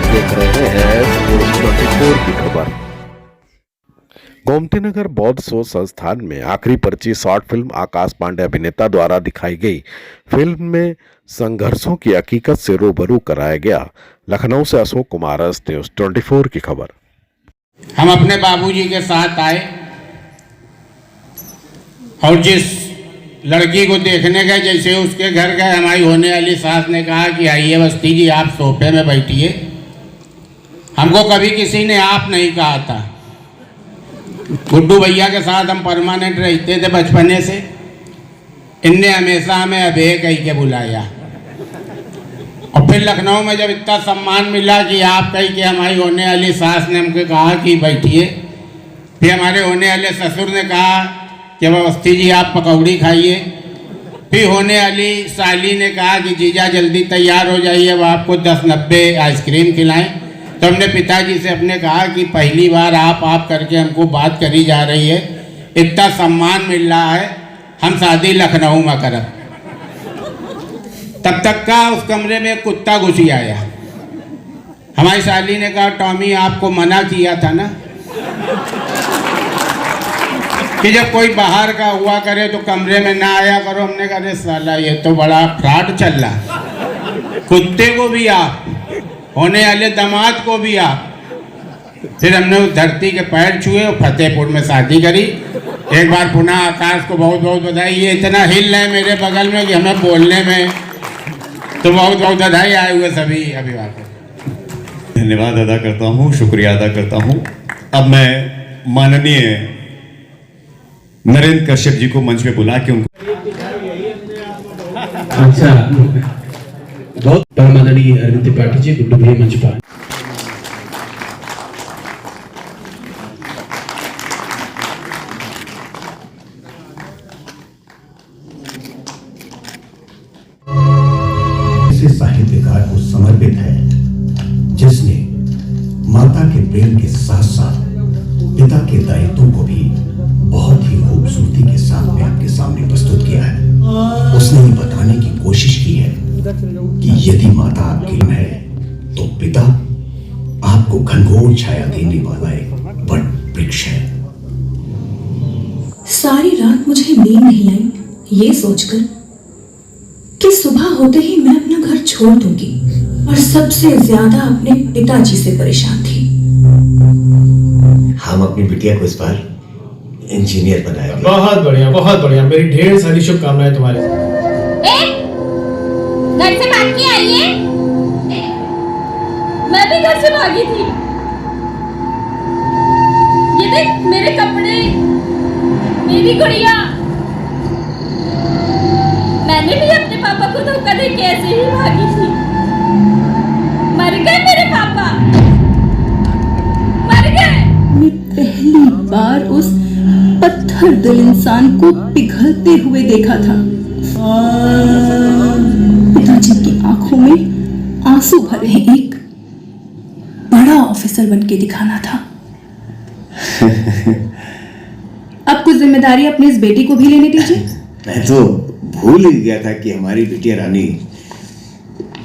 देख रहे हैं न्यूज़ 24 की खबर। गोमती नगर बौद्ध शोध संस्थान में आखिरी पर्ची शॉर्ट फिल्म आकाश पांडे अभिनेता द्वारा दिखाई गई। फिल्म में संघर्षों की हकीकत से रूबरू कराया गया। लखनऊ से अशोक कुमार, न्यूज़ 24 की खबर। हम अपने बाबूजी के साथ आए और जिस लड़की को देखने गए, जैसे उसके घर गए, हमारी होने वाली सास ने कहा कि आइए बस्ती जी, आप सोफे में बैठिए। हमको कभी किसी ने आप नहीं कहा था। गुड्डू भैया के साथ हम परमानेंट रहते थे बचपने से। इनने हमेशा हमें अबे कह के बुलाया। और फिर लखनऊ में जब इतना सम्मान मिला कि आप कह के हमारी होने वाली सास ने हमको कहा कि बैठिए। फिर हमारे होने वाले ससुर ने कहा कि अवस्थी जी आप पकौड़ी खाइए। फिर होने वाली साली ने कहा कि जीजा जल्दी तैयार हो जाइए, अब आपको 10-90 आइसक्रीम खिलाएं। तो हमने पिताजी से अपने कहा कि पहली बार आप करके हमको बात करी जा रही है, इतना सम्मान मिल रहा है, हम शादी लखनऊ में करब। तब तक का उस कमरे में कुत्ता घुस आया। हमारी साली ने कहा टॉमी आपको मना किया था ना कि जब कोई बाहर का हुआ करे तो कमरे में ना आया करो। हमने कहा अरे साला ये तो बड़ा फ्रॉड चल रहा, कुत्ते को भी आप, होने वाले दामाद को भी आप। फिर हमने उस धरती के पैर छुए और फतेहपुर में शादी करी। एक बार पुनः आकाश को बहुत बहुत बधाई। ये इतना हिल रहे मेरे बगल में कि हमें बोलने में तो बहुत बहुत बधाई। आए हुए सभी अभिभावक धन्यवाद अदा करता हूँ, शुक्रिया अदा करता हूँ। अब मैं माननीय नरेंद्र कश्यप जी को मंच पे बुला के उनको बहुत माननीय अरविंद त्रिपाठी जी, गुड्डू भैया मंच पर। साहित्यकार को समर्पित है जिसने माता के प्रेम के साथ साथ पिता के दायित्वों को भी बहुत ही खूबसूरती के साथ में आपके सामने प्रस्तुत किया है। उसने ये बताने की कोशिश की है कि यदि माता आपकी है तो पिता आपको घनघोर छाया देने वाला एक वट वृक्ष है। सारी रात मुझे नींद नहीं आई ये सोचकर कि सुबह होते ही मैं अपना घर छोड़ दूंगी, और सबसे ज्यादा अपने पिताजी से परेशान थी। हम अपनी बिटिया को इस बार इंजीनियर बनाएंगे। बहुत बढ़िया, बहुत बढ़िया। मेरी ढेर सारी शुभकामनाएं तुम्हारे साथ। घर से भाग के आई है? मैं भी घर से भागी थी। ये देख मेरे कपड़े, मेरी गुड़िया। मैंने भी अपने पापा को धोखा दे के ऐसे ही भागी थी। मर गए मेरे पापा, मर गए। मैं पहली बार उस पत्थर दिल इंसान को पिघलते हुए देखा था। पिताजी की आंखों में आंसू भरे एक बड़ा ऑफिसर बनके दिखाना था। अब कुछ जिम्मेदारी अपनी इस बेटी को भी लेने दीजिए। मैं तो भूल ही गया था कि हमारी बिटिया रानी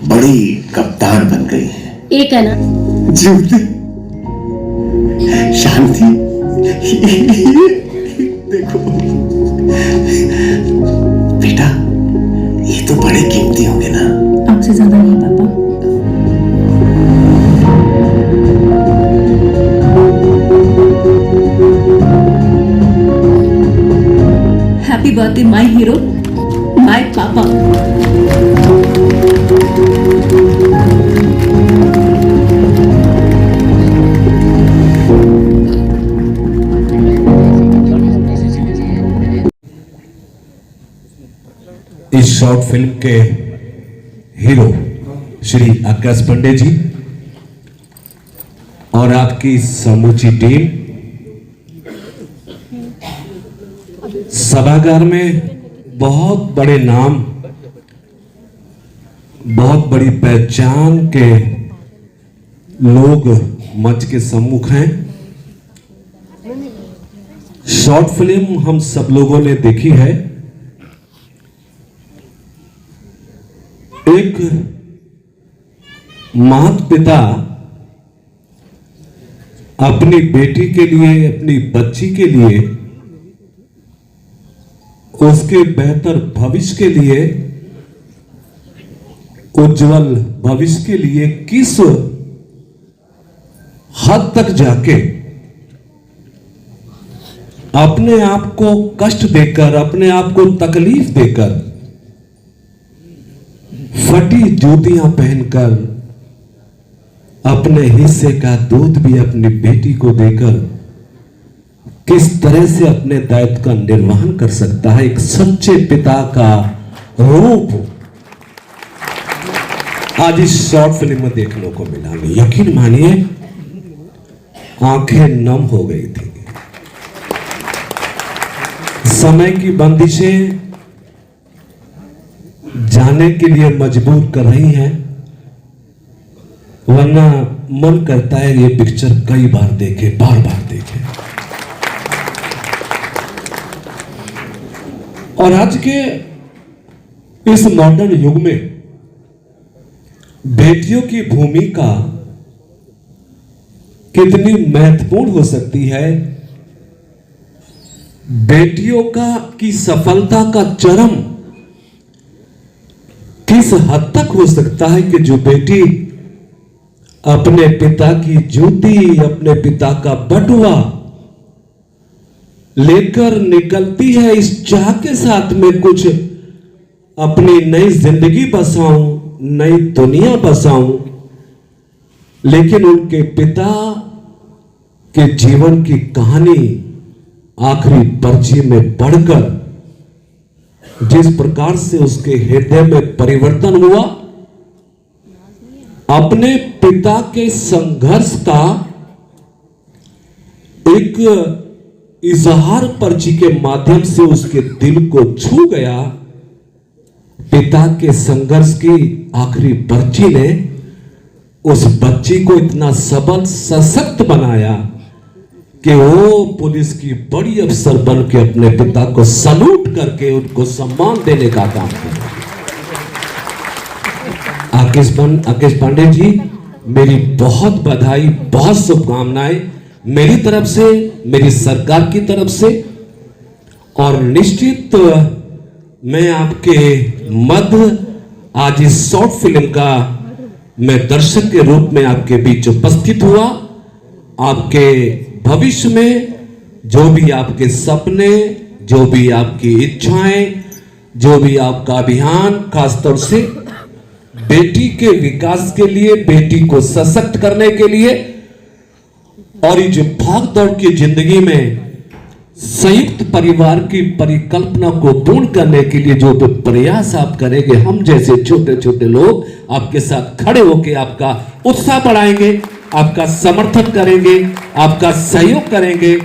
बड़ी कप्तान बन गई है। एक है ना जीवती शांति। देखो बेटा, ये तो बड़े कीमती होंगे ना। आपसे ज्यादा नहीं पापा। Happy birthday my hero, my पापा। इस शॉर्ट फिल्म के हीरो श्री आकाश पांडे जी और आपकी समूची टीम सभागार में बहुत बड़े नाम, बहुत बड़ी पहचान के लोग मंच के सम्मुख हैं। शॉर्ट फिल्म हम सब लोगों ने देखी है। एक माता पिता अपनी बेटी के लिए, अपनी बच्ची के लिए, उसके बेहतर भविष्य के लिए, उज्जवल भविष्य के लिए किस हद तक जाके अपने आप को कष्ट देकर, अपने आप को तकलीफ देकर, फटी जूतियां पहनकर, अपने हिस्से का दूध भी अपनी बेटी को देकर किस तरह से अपने दायित्व का निर्वहन कर सकता है एक सच्चे पिता का रूप आज इस शॉर्ट फिल्म में देखने को मिला। यकीन मानिए आंखें नम हो गई थी। समय की बंदिशें जाने के लिए मजबूर कर रही हैं, वरना मन करता है ये पिक्चर कई बार देखे, बार बार देखे। और आज के इस मॉडर्न युग में बेटियों की भूमिका कितनी महत्वपूर्ण हो सकती है, बेटियों की सफलता का चरम किस हद तक हो सकता है कि जो बेटी अपने पिता की जूती, अपने पिता का बटुआ लेकर निकलती है इस चाह के साथ में कुछ अपनी नई जिंदगी बसाऊं, नई दुनिया बसाऊं, लेकिन उनके पिता के जीवन की कहानी आखिरी पर्ची में पढ़कर जिस प्रकार से उसके हृदय में परिवर्तन हुआ, अपने पिता के संघर्ष का एक इजहार पर्ची के माध्यम से उसके दिल को छू गया। पिता के संघर्ष की आखिरी पर्ची ने उस बच्ची को इतना सबल सशक्त बनाया कि वो पुलिस की बड़ी अफसर बन के अपने पिता को सलूट करके उनको सम्मान देने का काम किया। आकेश पांडे जी, मेरी बहुत बधाई, बहुत शुभकामनाएं मेरी तरफ से, मेरी सरकार की तरफ से। और निश्चित मैं आपके मध्य आज इस शॉर्ट फिल्म का मैं दर्शक के रूप में आपके बीच उपस्थित हुआ। आपके भविष्य में जो भी आपके सपने, जो भी आपकी इच्छाएं, जो भी आपका अभियान, खासतौर से बेटी के विकास के लिए, बेटी को सशक्त करने के लिए और ये जो भाग दौड़ की जिंदगी में संयुक्त परिवार की परिकल्पना को पूर्ण करने के लिए जो प्रयास आप करेंगे, हम जैसे छोटे छोटे लोग आपके साथ खड़े होकर आपका उत्साह बढ़ाएंगे, आपका समर्थन करेंगे, आपका सहयोग करेंगे।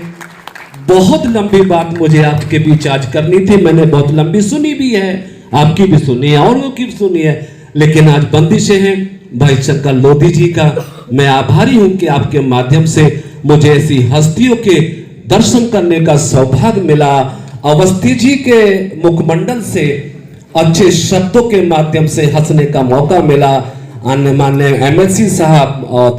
बहुत लंबी बात मुझे आपके बीच आज करनी थी, मैंने बहुत लंबी सुनी भी है, आपकी भी सुनी है, औरों की भी सुनी है, लेकिन आज बंदिशें हैं। भाई शंकर लोधी जी का मैं आभारी हूं कि आपके माध्यम से मुझे ऐसी हस्तियों के दर्शन करने का सौभाग्य मिला। अवस्थी जी के मुखमंडल से अच्छे शब्दों के माध्यम से हंसने का मौका मिला। अन्य मान्य MLC साहब और